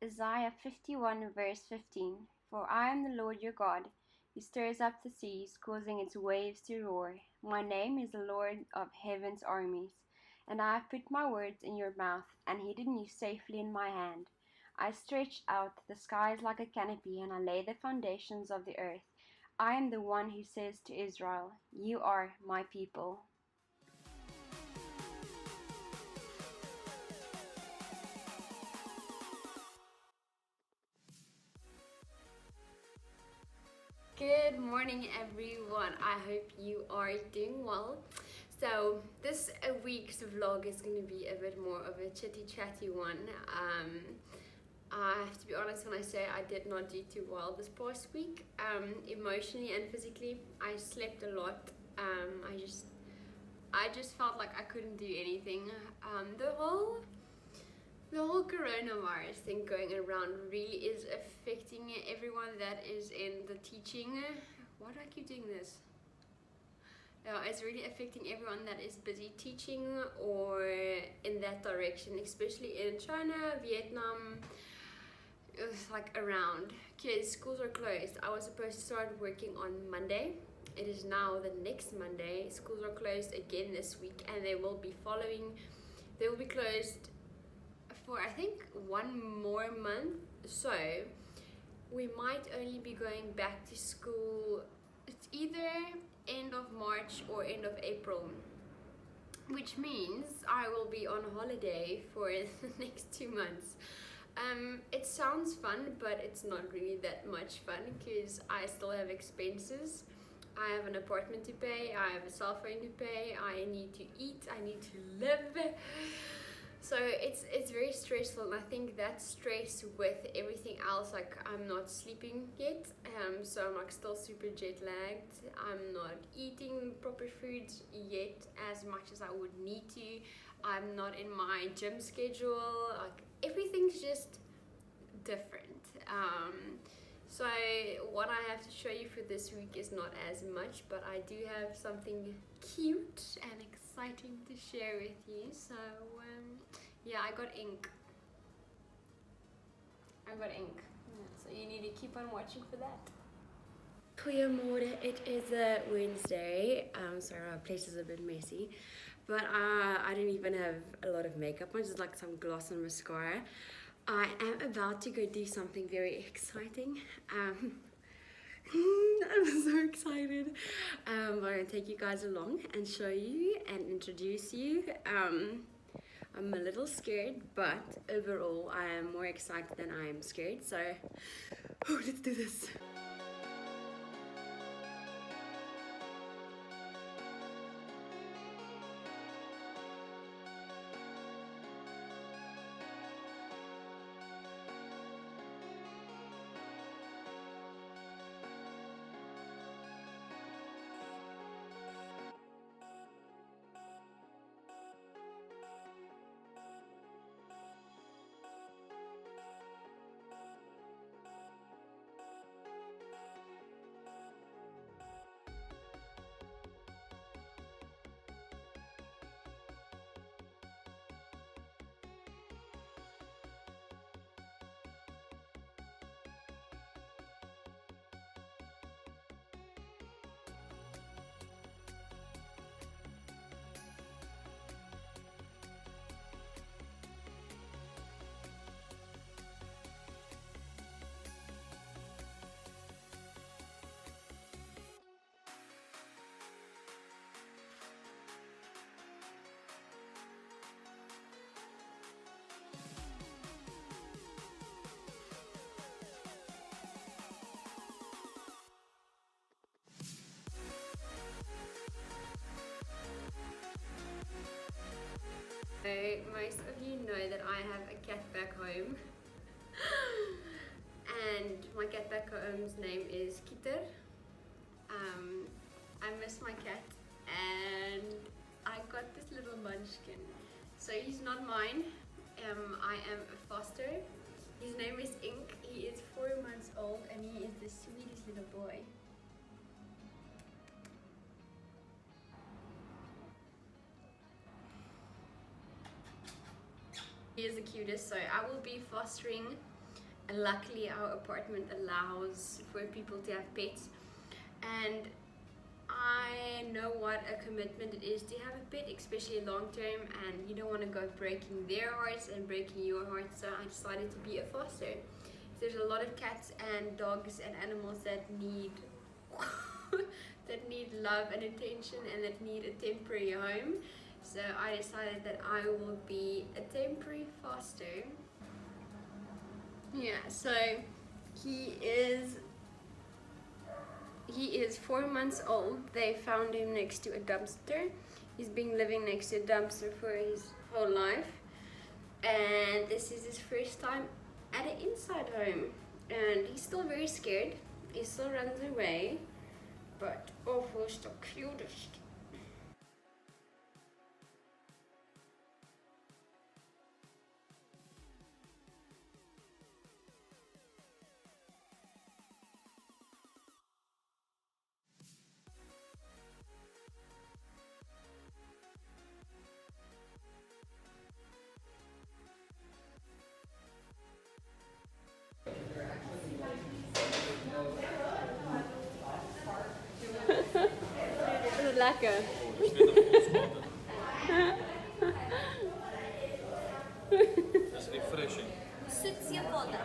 Isaiah 51 verse 15. For I am the Lord your God, who stirs up the seas, causing its waves to roar. My name is the Lord of heaven's armies, and I have put my words in your mouth, and hidden you safely in my hand. I stretched out the skies like a canopy, and I lay the foundations of the earth. I am the one who says to Israel, you are my people. Good morning, everyone. I hope you are doing well. So this week's vlog is going to be a bit more of a chitty chatty one. I have to be honest when I say I did not do too well this past week, emotionally and physically. I slept a lot. I just felt like I couldn't do anything. The whole coronavirus thing going around really is affecting everyone that is in the teaching. Why do I keep doing this? Yeah, it's really affecting everyone that is busy teaching or in that direction, especially in China, Vietnam. It was like around. Kids, schools are closed. I was supposed to start working on Monday. It is now the next Monday. Schools are closed again this week, and they will be closed for I think one more month. So we might only be going back to school. It's either end of March or end of April, which means I will be on holiday for the next 2 months. It sounds fun, but it's not really that much fun because I still have expenses. I have an apartment to pay, I have a cell phone to pay, I need to eat, I need to live. So it's very stressful, and I think that stress with everything else, like I'm not sleeping yet, so I'm like still super jet lagged. I'm not eating proper foods yet as much as I would need to. I'm not in my gym schedule. Like everything's just different. So what I have to show you for this week is not as much, but I do have something cute and exciting to share with you. So yeah, I got ink. So you need to keep on watching for that. Goeiemorgen, it is a Wednesday. Sorry, my place is a bit messy, but I don't even have a lot of makeup on, just like some gloss and mascara. I am about to go do something very exciting. I'm so excited. I'm going to take you guys along and show you and introduce you. I'm a little scared, but overall I am more excited than I am scared. So let's do this. So most of you know that I have a cat back home. And my cat back home's name is Kitter. I miss my cat, and I got this little munchkin. So he's not mine. I am a foster. His name is Ink. He is 4 months old, and he is the sweetest little boy. He is the cutest, so I will be fostering And luckily our apartment allows for people to have pets, and I know what a commitment it is to have a pet, especially long term, and you don't want to go breaking their hearts and breaking your heart, so I decided to be a foster. There's a lot of cats and dogs and animals that need that need love and attention and that need a temporary home, so I decided that I will be a temporary foster. Yeah, so he is 4 months old. They found him next to a dumpster. He's been living next to a dumpster for his whole life, and this is his first time at an inside home, and he's still very scared. He still runs away, but oh, who's the cutest? Lekker. Dat is refreshing. Sycję woda.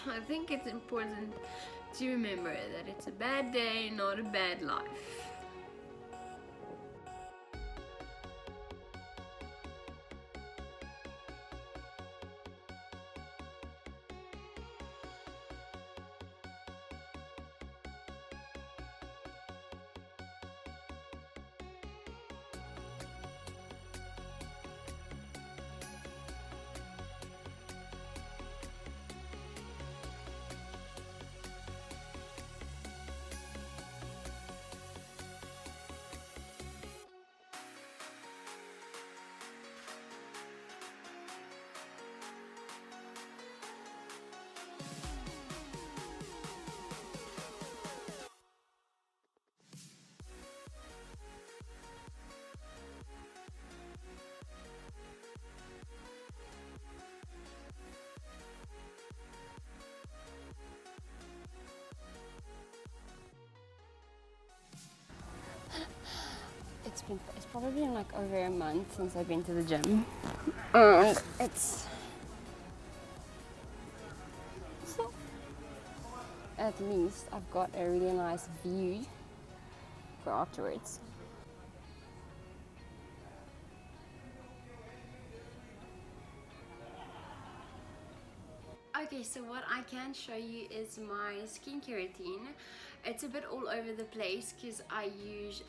I think it's important to remember that it's a bad day, not a bad life. It's probably been like over a month since I've been to the gym, and it's at least I've got a really nice view for afterwards. Okay, so what I can show you is my skincare routine. It's a bit all over the place because I use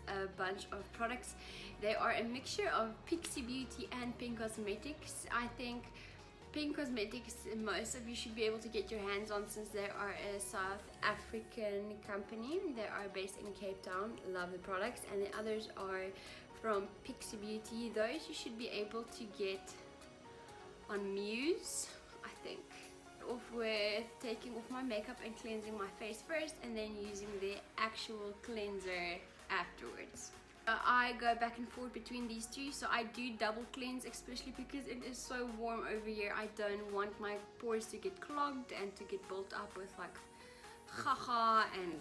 a bunch of products. They are a mixture of Pixie Beauty and Pink Cosmetics. I think Pink Cosmetics most of you should be able to get your hands on, since they are a South African company. They are based in Cape Town. Love the products. And the others are from Pixie Beauty. Those you should be able to get on Muse, I think. Off with taking off my makeup and cleansing my face first, and then using the actual cleanser afterwards. I go back and forth between these two, so I do double cleanse, especially because it is so warm over here. I don't want my pores to get clogged and to get built up with like haha and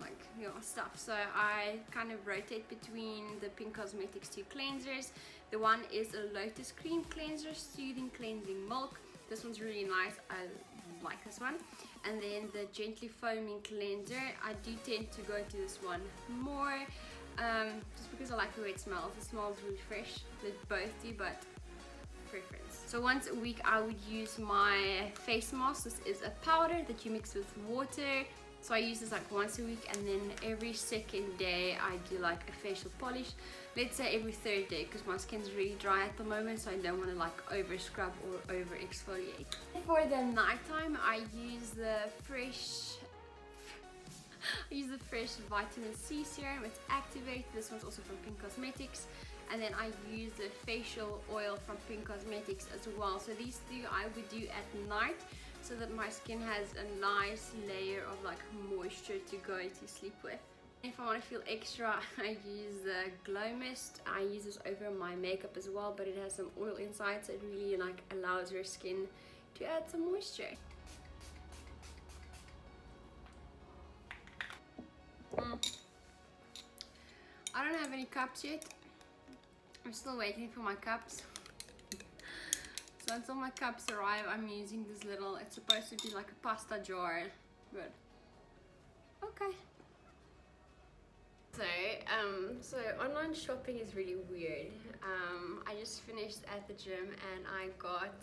like, you know, stuff. So I kind of rotate between the Pink Cosmetics two cleansers. The one is a Lotus Cream Cleanser, Soothing Cleansing Milk. This one's really nice. I like this one. And then the Gently Foaming Cleanser. I do tend to go to this one more, just because I like the way it smells. It smells really fresh. They both do, but preference. So once a week I would use my face mask. This is a powder that you mix with water. So I use this like once a week, and then every second day I do like a facial polish. Let's say every third day, because my skin's really dry at the moment, so I don't want to like over scrub or over exfoliate. For the nighttime I use the fresh vitamin C serum. It's activated. This one's also from Pink Cosmetics. And then I use the facial oil from Pink Cosmetics as well. So these two I would do at night, so that my skin has a nice layer of like moisture to go to sleep with. If I want to feel extra, I use the Glow Mist. I use this over my makeup as well, but it has some oil inside, so it really like allows your skin to add some moisture. I don't have any cups yet. I'm still waiting for my cups. So until my cups arrive, I'm using this little, it's supposed to be like a pasta jar. Good. Okay. So online shopping is really weird. I just finished at the gym and I got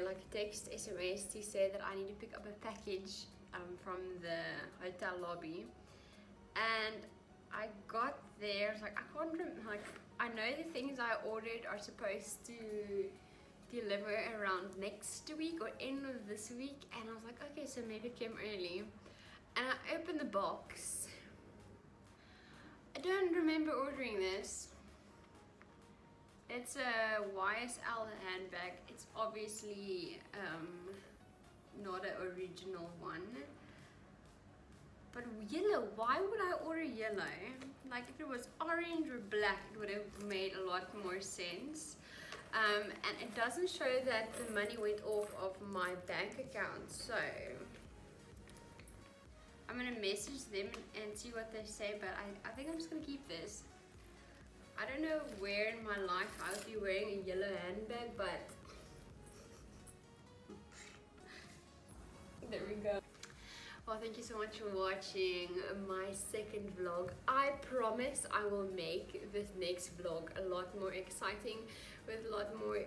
like a text SMS to say that I need to pick up a package from the hotel lobby. And I got there, I was like, I can't remember, like, I know the things I ordered are supposed to deliver around next week or end of this week, and I was like, okay, so maybe it came early. And I opened the box. I don't remember ordering this. It's a YSL handbag. It's obviously not an original one. But yellow, why would I order yellow? Like if it was orange or black, it would have made a lot more sense. And it doesn't show that the money went off of my bank account, so I'm gonna message them and see what they say, but I think I'm just gonna keep this. I don't know where in my life I would be wearing a yellow handbag, but there we go. Well, thank you so much for watching my second vlog. I promise I will make this next vlog a lot more exciting, with a lot more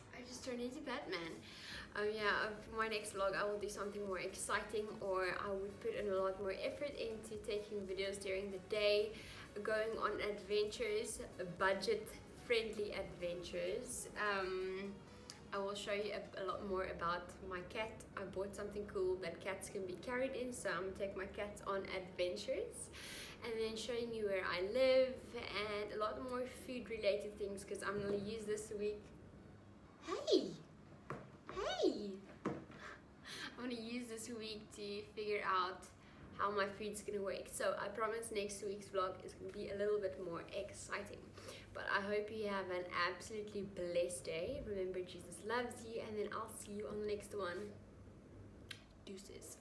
I just turned into Batman. Yeah, for my next vlog I will do something more exciting, or I would put in a lot more effort into taking videos during the day, going on adventures, budget friendly adventures. I will show you a lot more about my cat. I bought something cool that cats can be carried in, so I'm going to take my cats on adventures, and then showing you where I live and a lot more food related things, because I'm going to use this week. Hey! I'm going to use this week to figure out how my food's going to work. So I promise next week's vlog is going to be a little bit more exciting. But I hope you have an absolutely blessed day. Remember, Jesus loves you, and then I'll see you on the next one. Deuces.